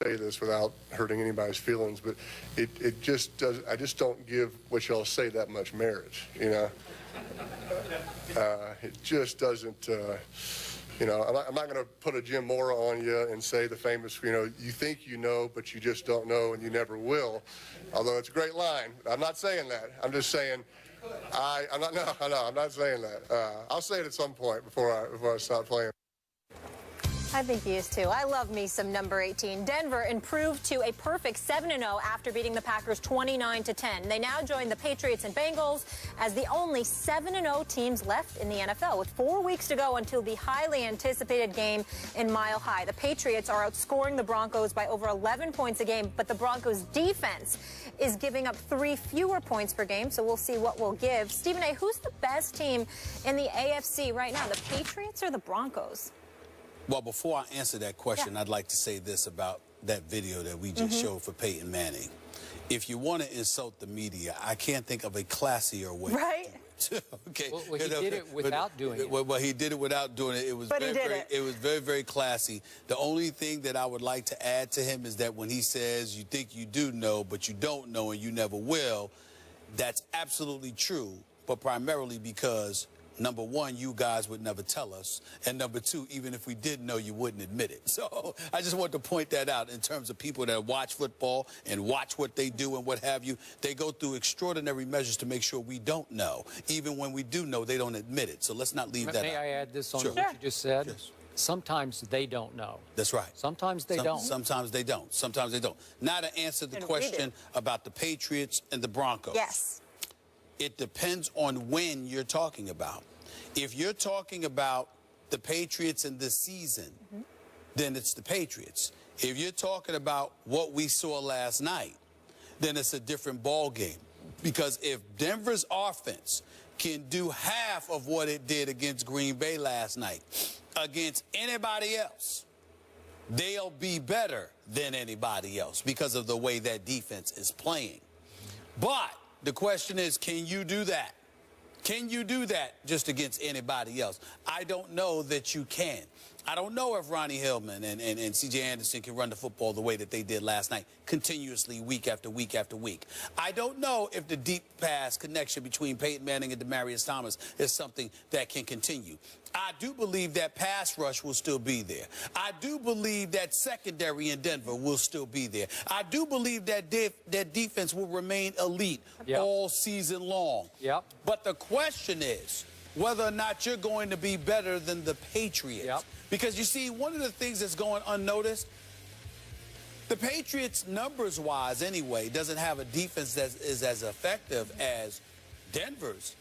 say this without hurting anybody's feelings, but it just does. I just don't give what y'all say that much merit. You know, it just doesn't. You know, I'm not going to put a Jim Mora on you and say the famous, you know, you think you know, but you just don't know and you never will. Although it's a great line. I'm not saying that. I'm just saying I'm not saying that. I'll say it at some point before I stop playing. I think he is too. I love me some number 18. Denver improved to a perfect 7-0 after beating the Packers 29-10. They now join the Patriots and Bengals as the only 7-0 teams left in the NFL, with 4 weeks to go until the highly anticipated game in Mile High. The Patriots are outscoring the Broncos by over 11 points a game, but the Broncos defense is giving up 3 fewer points per game, so we'll see what we'll give. Stephen A., who's the best team in the AFC right now, the Patriots or the Broncos? Well, before I answer that question, I'd like to say this about that video that we just showed for Peyton Manning. If you want to insult the media, I can't think of a classier way. Right? Okay. Well, he did it without doing it. Well, he did it without doing it. It was very, very classy. The only thing that I would like to add to him is that when he says you think you do know, but you don't know and you never will, that's absolutely true, but primarily because number one, you guys would never tell us. And number two, even if we did know, you wouldn't admit it. So I just want to point that out in terms of people that watch football and watch what they do and what have you. They go through extraordinary measures to make sure we don't know. Even when we do know, they don't admit it. So let's not leave that out. May I add this on what you just said? Yes. Sometimes they don't know. That's right. Sometimes they don't. Sometimes they don't. Sometimes they don't. Now to answer the question about the Patriots and the Broncos. Yes. It depends on when you're talking about. If you're talking about the Patriots in this season, then it's the Patriots. If you're talking about what we saw last night, then it's a different ball game. Because if Denver's offense can do half of what it did against Green Bay last night, against anybody else, they'll be better than anybody else because of the way that defense is playing. But the question is, can you do that? Can you do that just against anybody else? I don't know that you can. I don't know if Ronnie Hillman and C.J. Anderson can run the football the way that they did last night, continuously, week after week after week. I don't know if the deep pass connection between Peyton Manning and Demaryius Thomas is something that can continue. I do believe that pass rush will still be there. I do believe that secondary in Denver will still be there. I do believe that that defense will remain elite all season long. But the question is whether or not you're going to be better than the Patriots. Because, you see, one of the things that's going unnoticed, the Patriots, numbers-wise anyway, doesn't have a defense that is as effective as Denver's.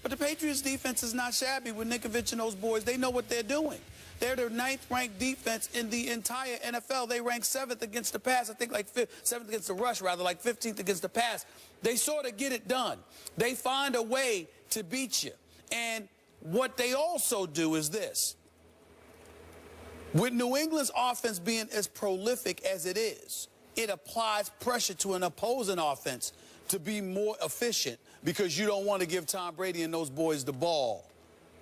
But the Patriots' defense is not shabby with Nikovich and those boys. They know what they're doing. They're the 9th-ranked defense in the entire NFL. They rank 7th against the pass. I think like 7th against the rush, rather, like 15th against the pass. They sort of get it done. They find a way to beat you. And what they also do is this. With New England's offense being as prolific as it is, it applies pressure to an opposing offense to be more efficient because you don't want to give Tom Brady and those boys the ball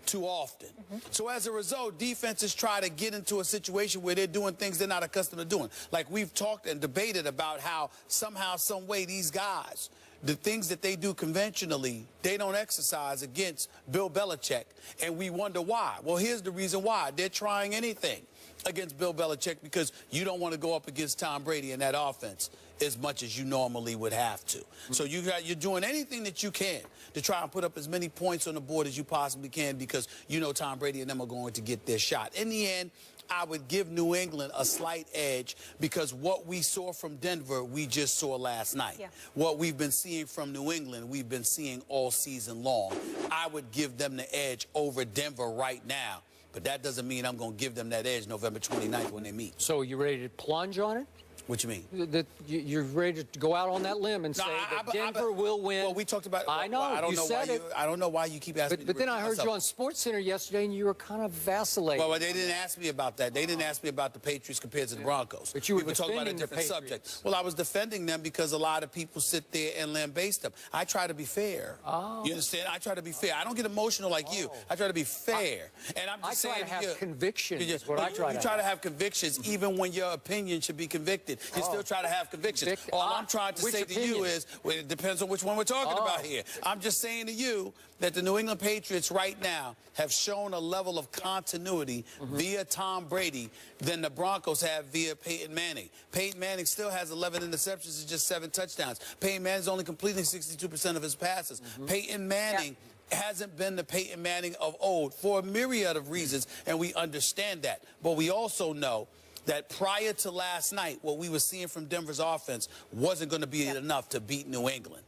too often. So as a result, defenses try to get into a situation where they're doing things they're not accustomed to doing. Like we've talked and debated about how somehow, some way, these guys, the things that they do conventionally, they don't exercise against Bill Belichick. And we wonder why. Well, here's the reason why. They're trying anything against Bill Belichick because you don't want to go up against Tom Brady in that offense as much as you normally would have to. So you're doing anything that you can to try and put up as many points on the board as you possibly can because you know Tom Brady and them are going to get their shot. In the end, I would give New England a slight edge because what we saw from Denver, we just saw last night. What we've been seeing from New England, we've been seeing all season long. I would give them the edge over Denver right now. But that doesn't mean I'm going to give them that edge November 29th when they meet. So you ready to plunge on it? What you mean? That you're ready to go out on that limb and say that Denver will win. Well, we talked about it. I know. I don't know why you keep asking me. But then I heard you on SportsCenter yesterday, and you were kind of vacillating. Well, they didn't ask me about that. They didn't ask me about the Patriots compared to the Broncos. But you were talking about a different subject. Well, I was defending them because a lot of people sit there and lambaste them. I try to be fair. You understand? I try to be fair. I don't get emotional like you. I try to be fair. And I'm just saying, I try to have convictions. Is what I try to have. You try to have convictions even when your opinion should be convicted. convicted. You still try to have conviction. All I'm trying to say to you is, well, it depends on which one we're talking about here. I'm just saying to you that the New England Patriots right now have shown a level of continuity via Tom Brady than the Broncos have via Peyton Manning. Peyton Manning still has 11 interceptions and just 7 touchdowns. Peyton Manning's only completing 62% of his passes. Peyton Manning hasn't been the Peyton Manning of old for a myriad of reasons, and we understand that. But we also know that prior to last night, what we were seeing from Denver's offense wasn't going to be enough to beat New England.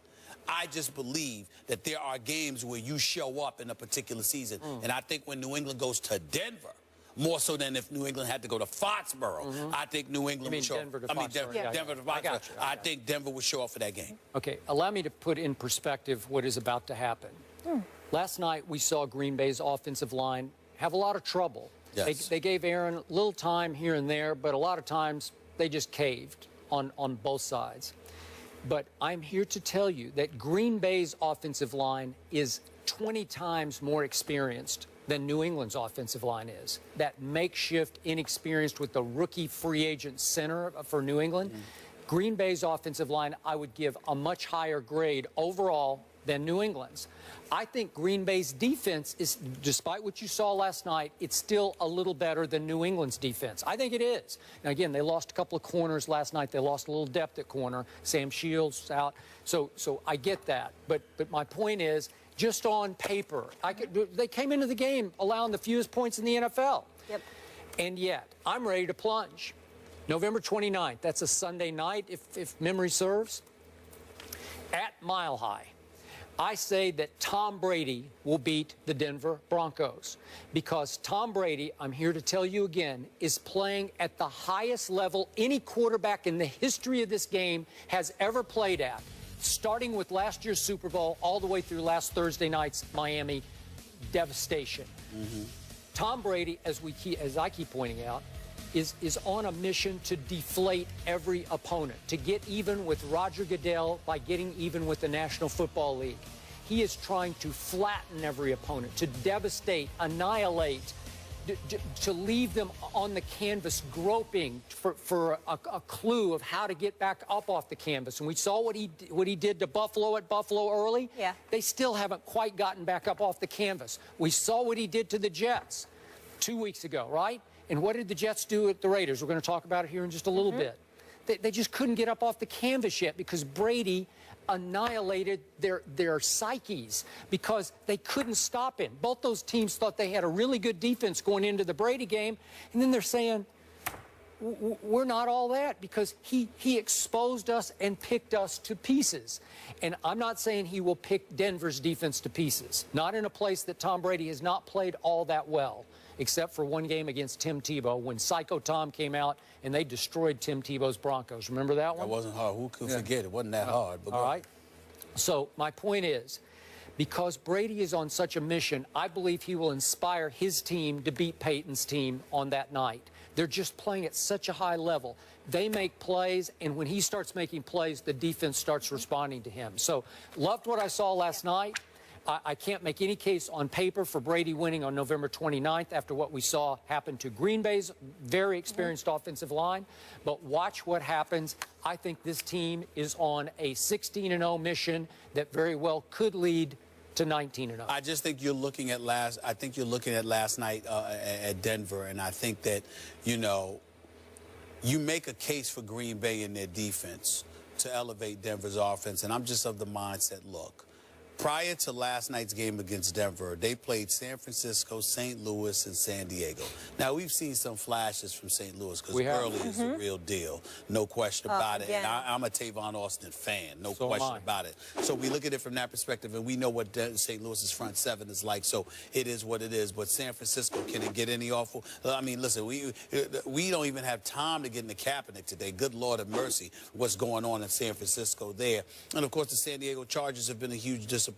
I just believe that there are games where you show up in a particular season. And I think when New England goes to Denver, more so than if New England had to go to Foxborough, I think New England would show up. Denver to Foxborough. Denver to Foxborough. I think Denver would show up for that game. Okay, allow me to put in perspective what is about to happen. Last night, we saw Green Bay's offensive line have a lot of trouble. Yes. They gave Aaron a little time here and there, but a lot of times they just caved on both sides. But I'm here to tell you that Green Bay's offensive line is 20 times more experienced than New England's offensive line is. That makeshift, inexperienced with the rookie free agent center for New England. Green Bay's offensive line, I would give a much higher grade overall than New England's. I think Green Bay's defense is, despite what you saw last night, it's still a little better than New England's defense. I think it is. Now, again, they lost a couple of corners last night. They lost a little depth at corner. Sam Shields out. So I get that. But my point is, just on paper, they came into the game allowing the fewest points in the NFL. Yep. And yet, I'm ready to plunge. November 29th, that's a Sunday night, if memory serves, at Mile High. I say that Tom Brady will beat the Denver Broncos because Tom Brady, I'm here to tell you again, is playing at the highest level any quarterback in the history of this game has ever played at, starting with last year's Super Bowl all the way through last Thursday night's Miami devastation. Tom Brady, as I keep pointing out, is on a mission to deflate every opponent, to get even with Roger Goodell by getting even with the National Football League. He is trying to flatten every opponent, to devastate, annihilate, to leave them on the canvas groping for a clue of how to get back up off the canvas. And we saw what he did to Buffalo at Buffalo early. Yeah. They still haven't quite gotten back up off the canvas. We saw what he did to the Jets 2 weeks ago, right? And what did the Jets do at the Raiders? We're going to talk about it here in just a little bit. They just couldn't get up off the canvas yet because Brady annihilated their psyches because they couldn't stop him. Both those teams thought they had a really good defense going into the Brady game, and then they're saying, we're not all that because he exposed us and picked us to pieces. And I'm not saying he will pick Denver's defense to pieces, not in a place that Tom Brady has not played all that well, except for one game against Tim Tebow when Psycho Tom came out and they destroyed Tim Tebow's Broncos. Remember that one? That wasn't hard. Who could forget? It wasn't that hard. But all right. So my point is, because Brady is on such a mission, I believe he will inspire his team to beat Peyton's team on that night. They're just playing at such a high level. They make plays, and when he starts making plays, the defense starts responding to him. So loved what I saw last night. I can't make any case on paper for Brady winning on November 29th after what we saw happen to Green Bay's very experienced offensive line. But watch what happens. I think this team is on a 16-0 mission that very well could lead to 19-0. I just think you're looking at last night at Denver, and I think that, you know, you make a case for Green Bay in their defense to elevate Denver's offense, and I'm just of the mindset, look, prior to last night's game against Denver, they played San Francisco, St. Louis, and San Diego. Now, we've seen some flashes from St. Louis because Gurley is the real deal. No question about it. And I'm a Tavon Austin fan. No question about it. So we look at it from that perspective, and we know what St. Louis's front seven is like. So it is what it is. But San Francisco, can it get any awful? I mean, listen, we don't even have time to get in the Kaepernick today. Good Lord of mercy, what's going on in San Francisco there. And, of course, the San Diego Chargers have been a huge disappointment.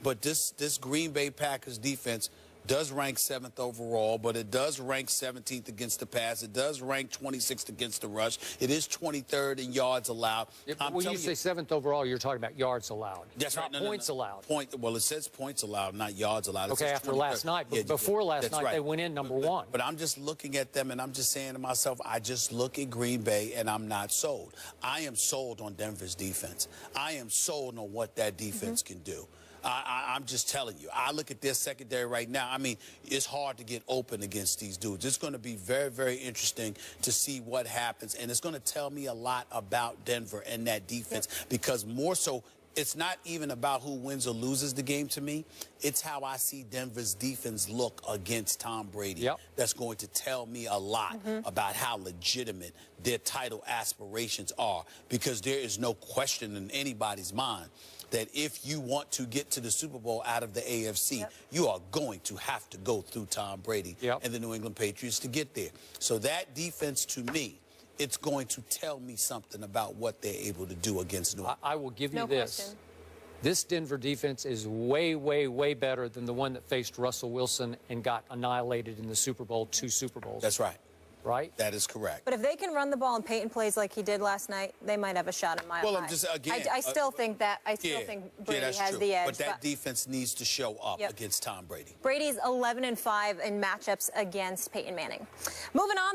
But this Green Bay Packers defense does rank 7th overall, but it does rank 17th against the pass. It does rank 26th against the rush. It is 23rd in yards allowed. Yeah, when you say 7th overall, you're talking about yards allowed. That's right. Not points allowed. Well, it says points allowed, not yards allowed. Okay, after last night. But before last night, they went in number 1. But I'm just looking at them, and I'm just saying to myself, I just look at Green Bay, and I'm not sold. I am sold on Denver's defense. I am sold on what that defense can do. I'm just telling you. I look at their secondary right now. I mean, it's hard to get open against these dudes. It's going to be very, very interesting to see what happens, and it's going to tell me a lot about Denver and that defense because more so, it's not even about who wins or loses the game to me. It's how I see Denver's defense look against Tom Brady. That's going to tell me a lot about how legitimate their title aspirations are because there is no question in anybody's mind that if you want to get to the Super Bowl out of the AFC, you are going to have to go through Tom Brady and the New England Patriots to get there. So that defense, to me, it's going to tell me something about what they're able to do against New England. I will give you this. This Denver defense is way, way, way better than the one that faced Russell Wilson and got annihilated in the Super Bowl 2 Super Bowls. That's right. Right? That is correct. But if they can run the ball and Peyton plays like he did last night, they might have a shot at Mile High. Well, I'm just, again... I still think that, I still think Brady has true. the edge. But that defense needs to show up against Tom Brady. Brady's 11-5 in matchups against Peyton Manning. Moving on.